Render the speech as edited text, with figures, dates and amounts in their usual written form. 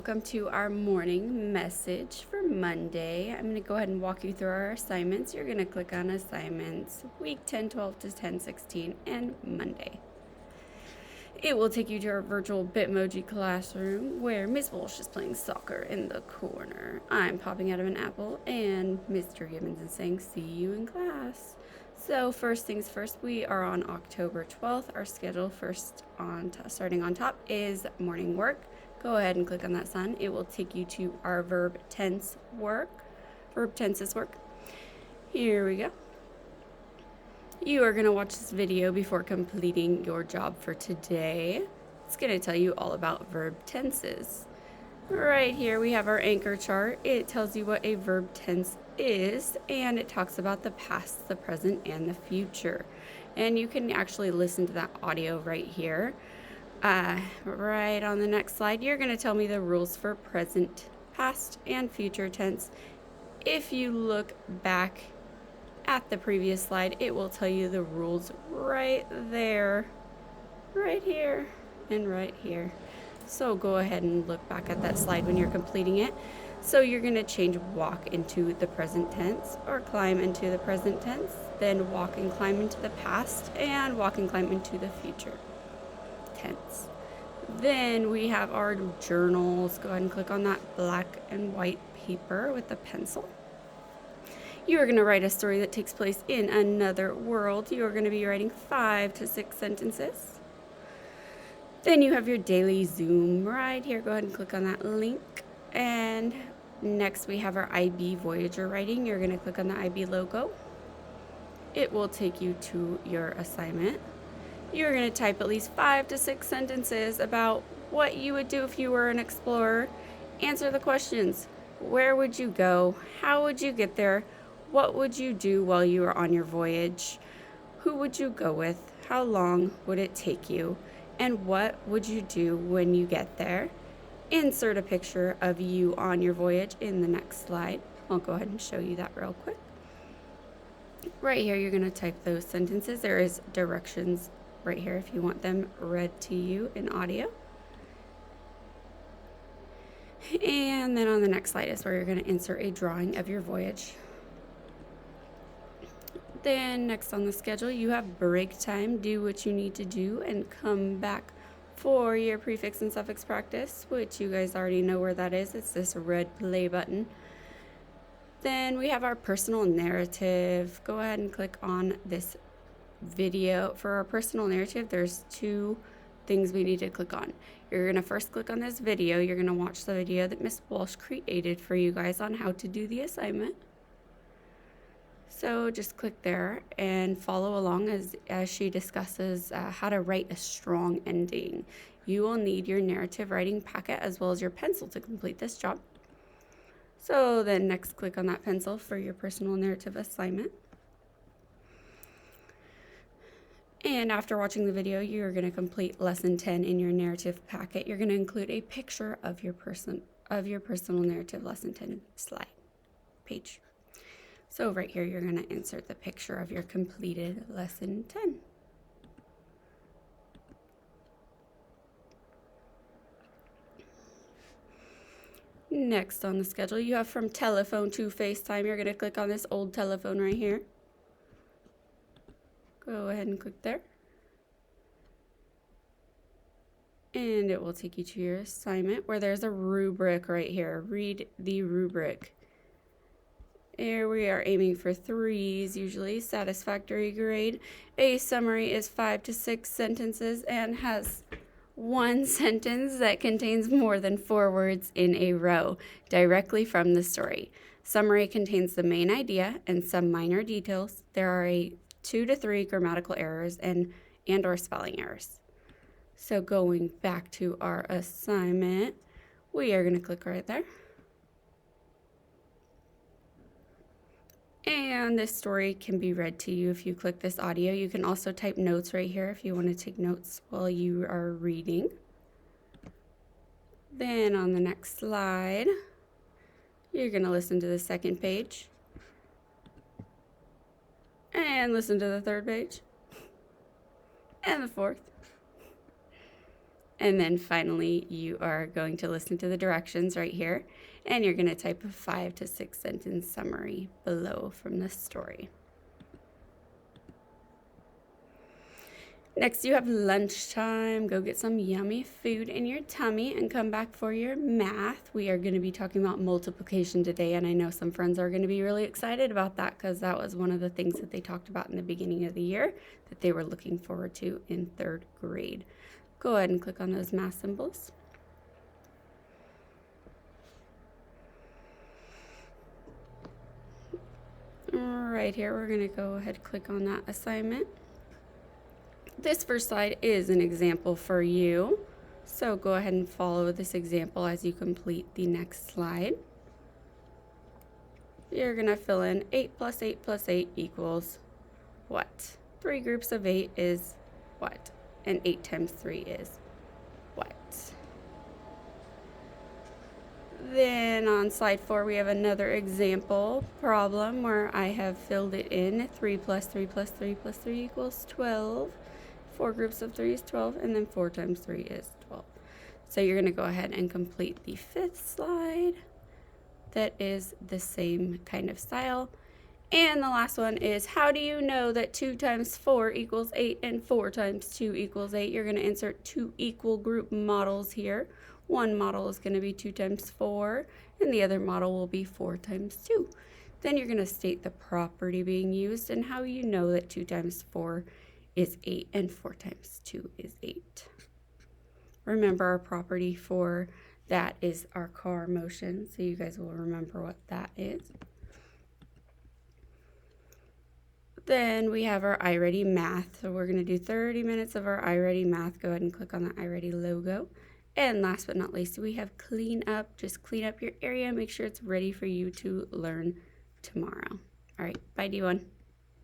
Welcome to our morning message for Monday. I'm going to go ahead and walk you through our assignments. You're going to click on assignments, week 10, 12 to 10, 16, and Monday. It will take you to our virtual Bitmoji classroom where Miss Walsh is playing soccer in the corner. I'm popping out of an apple and Mr. Gibbons is saying, "See you in class." So first things first, we are on October 12th. Our schedule starting on top is morning work. Go ahead and click on that sun. It will take you to our verb tenses work. Here we go. You are going to watch this video before completing your job for today. It's going to tell you all about verb tenses. Right here we have our anchor chart. It tells you what a verb tense is, and it talks about the past, the present, and the future. And you can actually listen to that audio right here. Right on the next slide, you're going to tell me the rules for present, past, and future tense. If you look back at the previous slide, it will tell you the rules right there, right here, and right here. So go ahead and look back at that slide when you're completing it. So you're going to change walk into the present tense, or climb into the present tense, then walk and climb into the past, and walk and climb into the future tense. Then we have our journals. Go ahead and click on that black and white paper with the pencil. You are going to write a story that takes place in another world. You are going to be writing 5 to 6 sentences. Then you have your daily Zoom right here. Go ahead and click on that link. And next we have our IB Voyager Writing. You're going to click on the IB logo. It will take you to your assignment. You're going to type at least 5 to 6 sentences about what you would do if you were an explorer. Answer the questions. Where would you go? How would you get there? What would you do while you were on your voyage? Who would you go with? How long would it take you? And what would you do when you get there? Insert a picture of you on your voyage in the next slide. I'll go ahead and show you that real quick. Right here, you're going to type those sentences. There is directions right here if you want them read to you in audio. And then on the next slide is where you're going to insert a drawing of your voyage. Then next on the schedule, you have break time. Do what you need to do and come back for your prefix and suffix practice, which you guys already know where that is. It's this red play button. Then we have our personal narrative. Go ahead and click on this video. For our personal narrative, there's 2 things we need to click on. You're going to first click on this video. You're going to watch the video that Miss Walsh created for you guys on how to do the assignment. So just click there and follow along as she discusses how to write a strong ending. You will need your narrative writing packet as well as your pencil to complete this job. So then next click on that pencil for your personal narrative assignment. And after watching the video, you're going to complete lesson 10 in your narrative packet. You're going to include a picture of your personal narrative lesson 10 slide page. So right here, you're going to insert the picture of your completed lesson 10. Next on the schedule, you have from telephone to FaceTime. You're going to click on this old telephone right here. Go ahead and click there. And it will take you to your assignment where there's a rubric right here. Read the rubric. Here we are aiming for 3s, usually satisfactory grade. A summary is 5 to 6 sentences and has 1 sentence that contains more than 4 words in a row directly from the story. Summary contains the main idea and some minor details. There are 2 to 3 grammatical errors and or spelling errors. So going back to our assignment, we are going to click right there. And this story can be read to you if you click this audio. You can also type notes right here if you want to take notes while you are reading. Then on the next slide, you're going to listen to the second page. And listen to the third page. And the fourth. And then finally, you are going to listen to the directions right here, and you're going to type a 5 to 6 sentence summary below from the story. Next, you have lunchtime. Go get some yummy food in your tummy and come back for your math. We are going to be talking about multiplication today, and I know some friends are going to be really excited about that because that was one of the things that they talked about in the beginning of the year that they were looking forward to in 3rd grade. Go ahead and click on those math symbols. Right here, we're going to go ahead and click on that assignment. This first slide is an example for you, so go ahead and follow this example as you complete the next slide. You're going to fill in 8 plus 8 plus 8 equals what? 3 groups of 8 is what? And 8 times 3 is what? Then on slide 4, we have another example problem where I have filled it in. 3 plus 3 plus 3 plus 3 equals 12. 4 groups of 3 is 12, and then 4 times 3 is 12. So you're going to go ahead and complete the 5th slide. That is the same kind of style. And the last one is, how do you know that 2 times 4 equals 8 and 4 times 2 equals 8? You're going to insert 2 equal group models here. One model is going to be 2 times 4, and the other model will be 4 times 2. Then you're going to state the property being used and how you know that 2 times 4 is 8 and 4 times 2 is 8. Remember, our property for that is our car motion, so you guys will remember what that is. Then we have our iReady Math, so we're going to do 30 minutes of our iReady Math. Go ahead and click on the iReady logo. And last but not least, we have clean up. Just clean up your area, make sure it's ready for you to learn tomorrow. All right, bye D1.